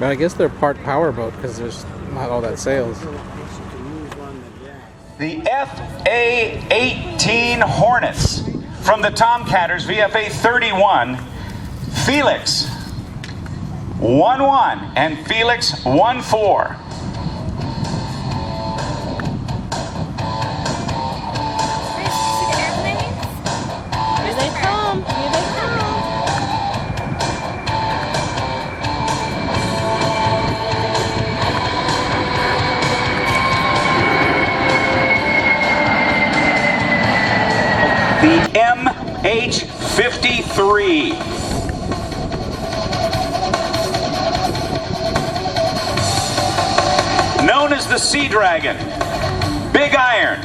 But I guess they're part powerboat because there's not all that sails. The FA-18 Hornets from the Tomcatters, VFA 31, Felix 1-1 and Felix 1-4. Here they come. Here they come. The MH-53. Known as the Sea Dragon, Big Iron,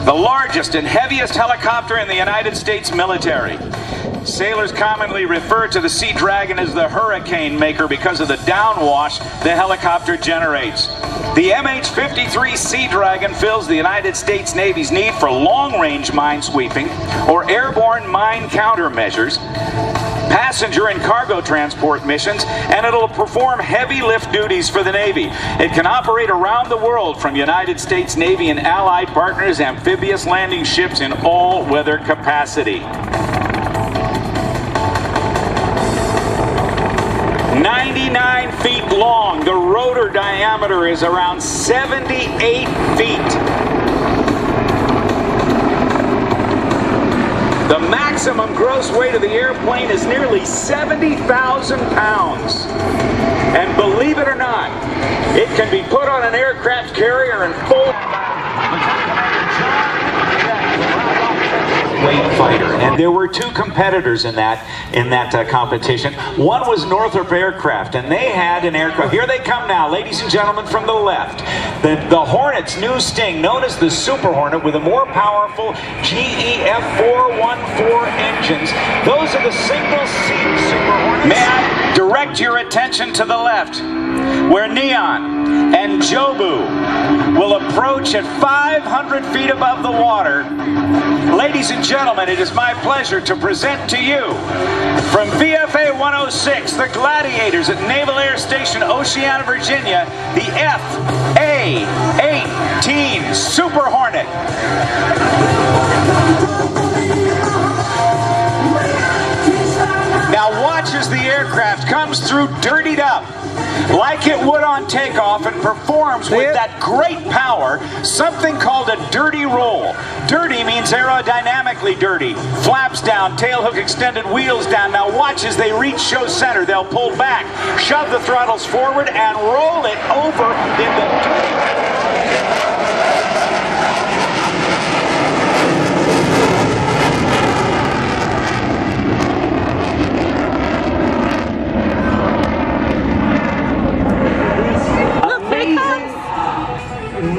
the largest and heaviest helicopter in the United States military. Sailors commonly refer to the Sea Dragon as the hurricane maker because of the downwash the helicopter generates. The MH-53 Sea Dragon fills the United States Navy's need for long-range minesweeping or airborne mine countermeasures, passenger and cargo transport missions, and it'll perform heavy lift duties for the Navy. It can operate around the world from United States Navy and allied partners amphibious landing ships in all weather capacity. 99 feet long, the rotor diameter is around 78 feet. The maximum gross weight of the airplane is nearly 70,000 pounds. And believe it or not, it can be put on an aircraft carrier and full weight fighter. And there were two competitors in that competition. One was Northrop Aircraft, and they had an aircraft. Here they come now, ladies and gentlemen, from the left. The Hornet's new Sting, known as the Super Hornet, with a more powerful GE F414 engines. Those are the single-seat Super Hornets. May I direct your attention to the left, where Neon and Jobu will approach at 500 feet above the water. Ladies and gentlemen, it is my pleasure to present to you from VFA 106, the Gladiators at Naval Air Station, Oceana, Virginia, the FA-18 Super Hornet. Now watch as the aircraft comes through dirtied up, like it would on takeoff, and performs with that great power something called a dirty roll. Dirty means aerodynamically dirty. Flaps down, tailhook extended, wheels down. Now watch as they reach show center. They'll pull back, shove the throttles forward, and roll it over in the dirty.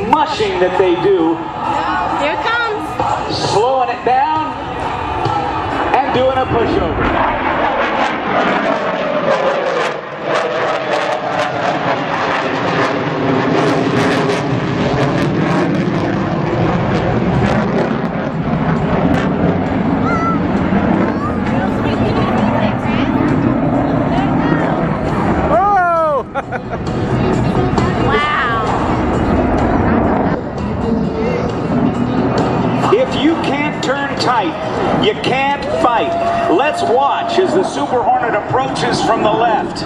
Mushing that they do. Here it comes. Slowing it down and doing a pushover. You can't fight. Let's watch as the Super Hornet approaches from the left.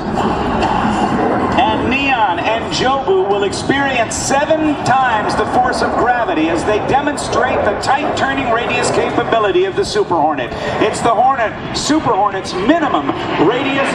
And Neon and Jobu will experience 7 times the force of gravity as they demonstrate the tight turning radius capability of the Super Hornet. It's the Super Hornet's minimum radius.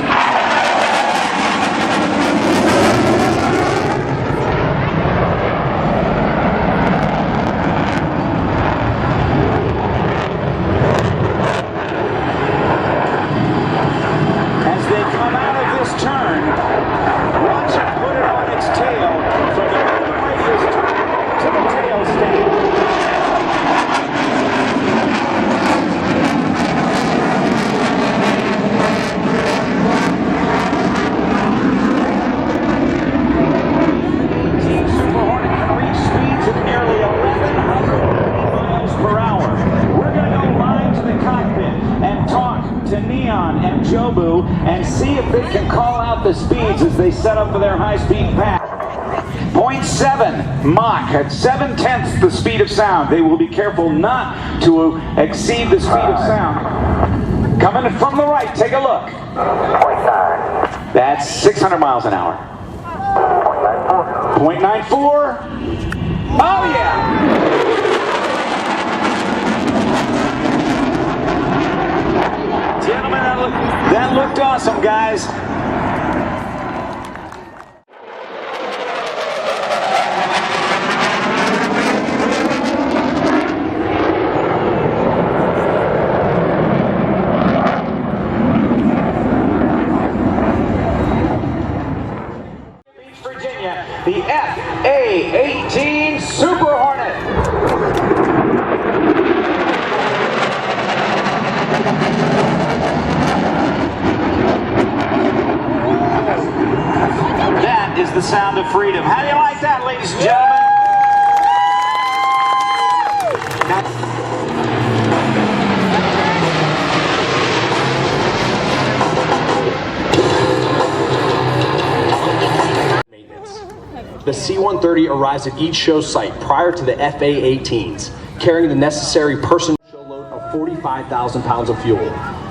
Leon and Jobu and see if they can call out the speeds as they set up for their high-speed pass. 0.7 Mach at 7/10 the speed of sound. They will be careful not to exceed the speed of sound. Coming from the right, take a look. That's 600 miles an hour. 0.94. Oh yeah! Gentlemen, that looked awesome, guys. Virginia, the FA-18 Super Hornet. That is the sound of freedom. How do you like that, ladies and gentlemen? The C-130 arrives at each show site prior to the FA-18s, carrying the necessary personal show load of 45,000 pounds of fuel,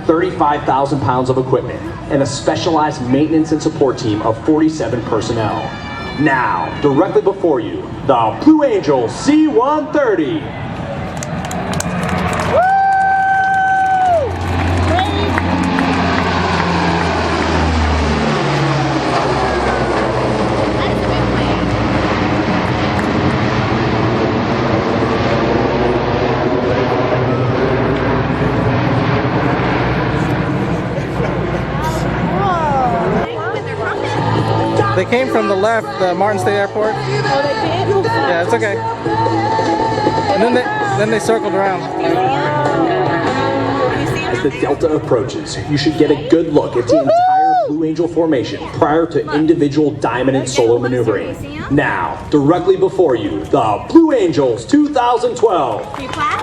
35,000 pounds of equipment, and a specialized maintenance and support team of 47 personnel. Now, directly before you, the Blue Angel C-130. They came from the left, the Martin State Airport. Oh, they did? Yeah, it's okay. And then they circled around. As the Delta approaches, you should get a good look at the entire Blue Angel formation prior to individual diamond and solo maneuvering. Now, directly before you, the Blue Angels 2012. You clap?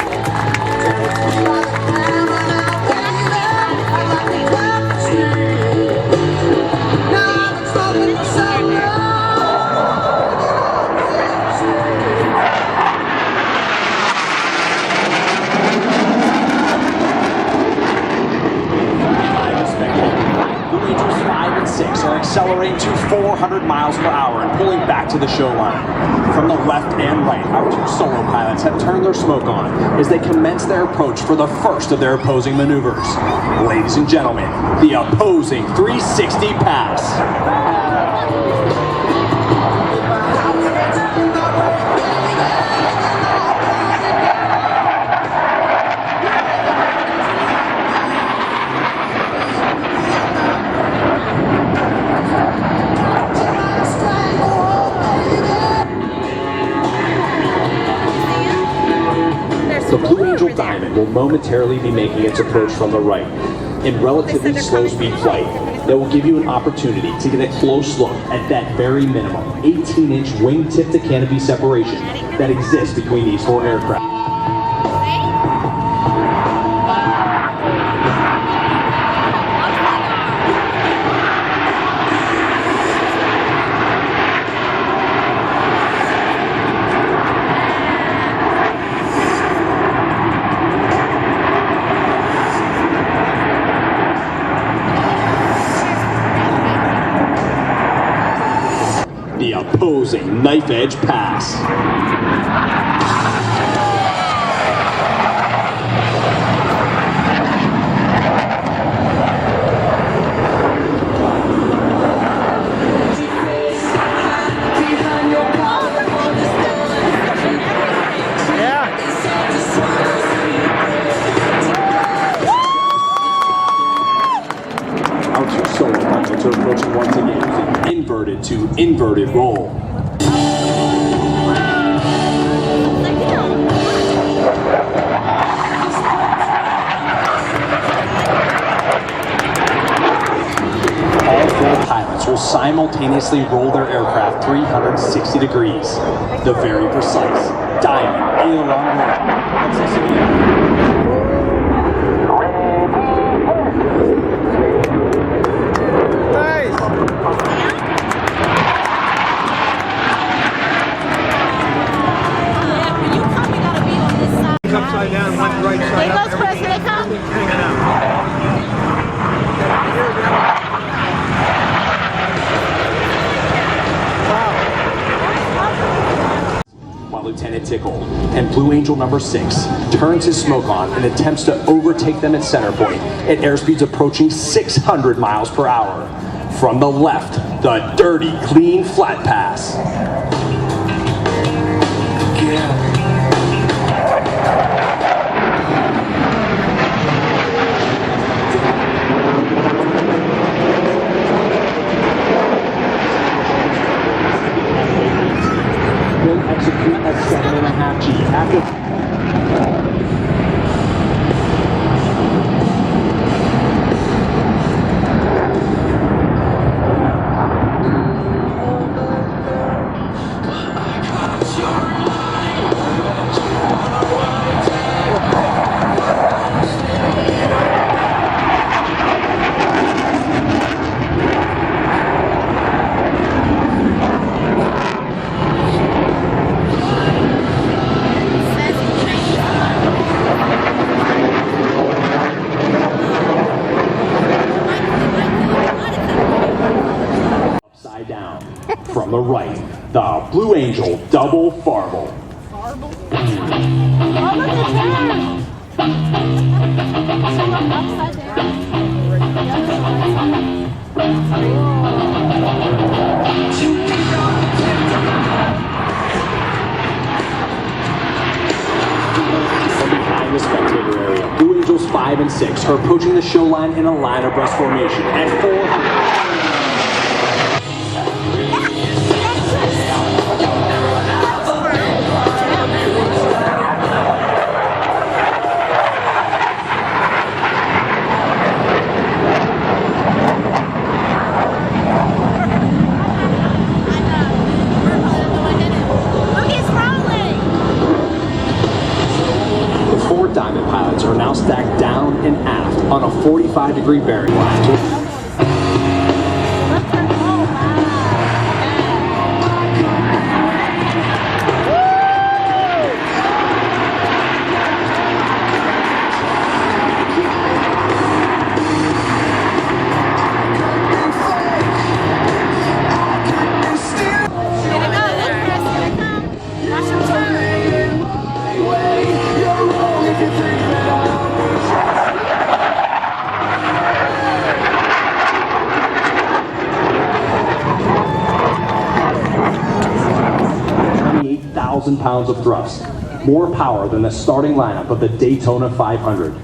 Are accelerating to 400 miles per hour and pulling back to the show line. From the left and right, our two solo pilots have turned their smoke on as they commence their approach for the first of their opposing maneuvers. Ladies and gentlemen, the opposing 360 pass. The Blue Angel Diamond will momentarily be making its approach from the right. In relatively slow speed flight, that will give you an opportunity to get a close look at that very minimum 18-inch wingtip to canopy separation that exists between these four aircraft. The opposing knife edge pass. Our two solo pilots are approaching once again with an inverted to inverted roll. All four pilots will simultaneously roll their aircraft 360 degrees. The very precise diamond aileron roll. Let's listen in. There goes Chris. Here they come. While Lieutenant Tickle and Blue Angel number 6 turns his smoke on and attempts to overtake them at center point at airspeeds approaching 600 miles per hour. From the left, the dirty, clean flat pass. Will execute a 7.5 G after. Down. From the right, the Blue Angel double farble. Oh, look at that. Upside From behind the spectator area, Blue Angels 5 and 6 are approaching the show line in a line abreast formation at 400. Diamond pilots are now stacked down and aft on a 45-degree bearing line. Pounds of thrust, more power than the starting lineup of the Daytona 500.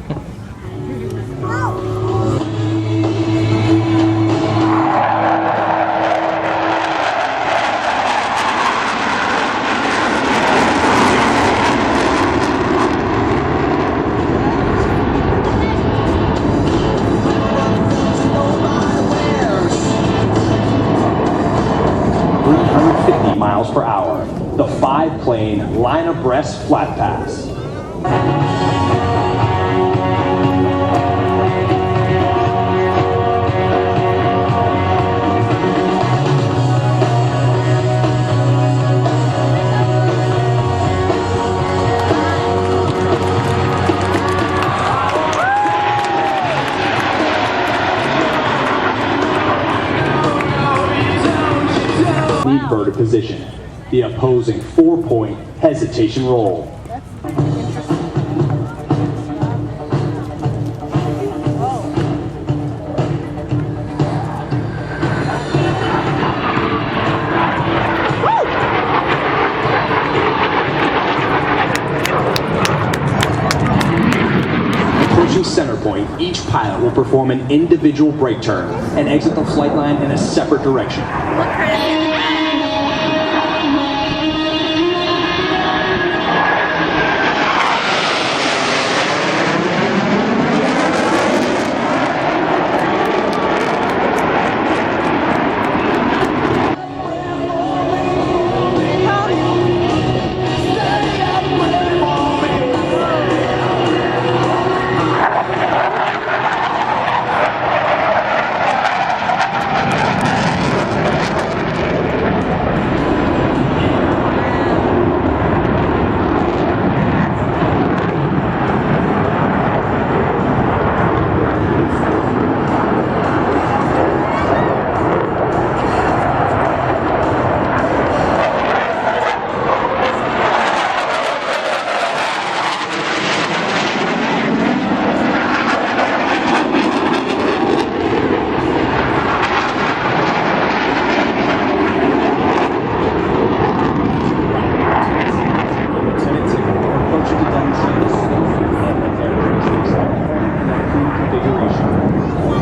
Miles per hour. The 5-plane line abreast flat pass. Lead bird position. The opposing 4-point hesitation roll. Approaching center point, each pilot will perform an individual brake turn and exit the flight line in a separate direction.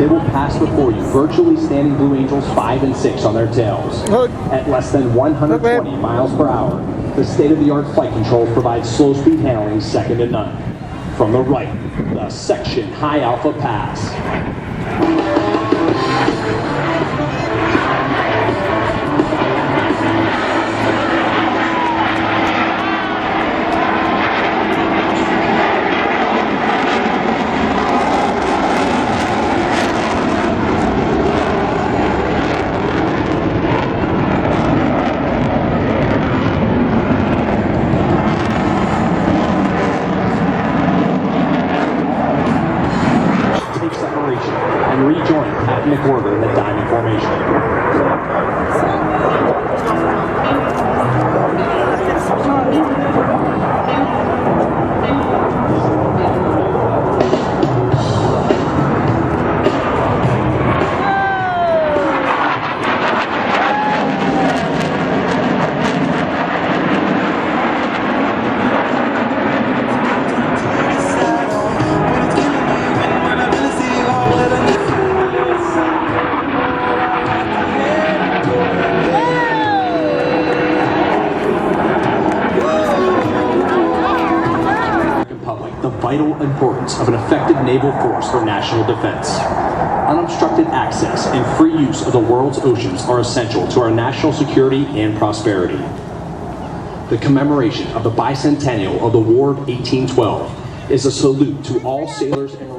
They will pass before you, virtually standing Blue Angels 5 and 6 on their tails. Look. At less than 120 miles per hour, the state-of-the-art flight controls provide slow-speed handling second to none. From the right, the Section High Alpha Pass. Take separation and rejoin Pat McWhorter in the diamond formation. The vital importance of an effective naval force for national defense. Unobstructed access and free use of the world's oceans are essential to our national security and prosperity. The commemoration of the bicentennial of the War of 1812 is a salute to all sailors and Marines.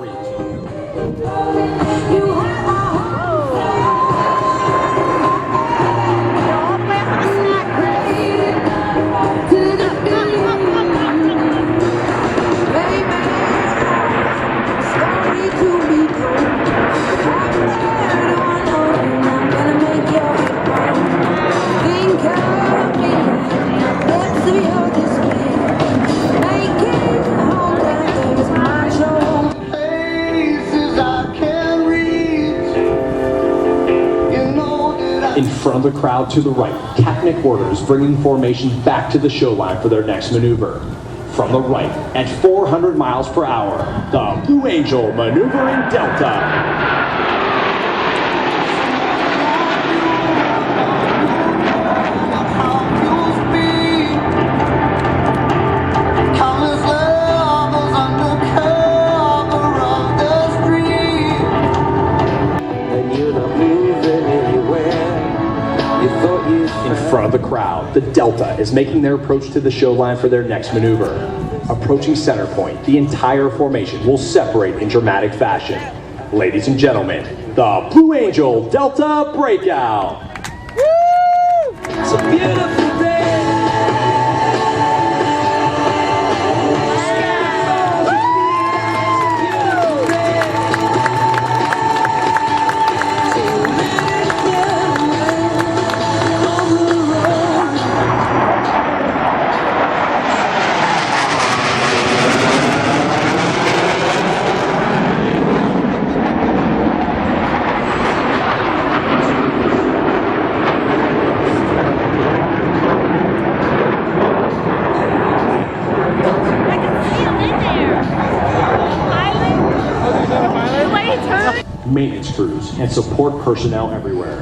In front of the crowd to the right, Captain McWhorter is bringing formation back to the show line for their next maneuver. From the right, at 400 miles per hour, the Blue Angel maneuvering Delta. In front of the crowd, the Delta is making their approach to the show line for their next maneuver. Approaching center point, the entire formation will separate in dramatic fashion. Ladies and gentlemen, the Blue Angel Delta Breakout. Woo! It's a beautiful day. Maintenance crews and support personnel everywhere.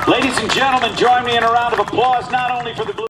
Ladies and gentlemen, join me in a round of applause not only for the Blue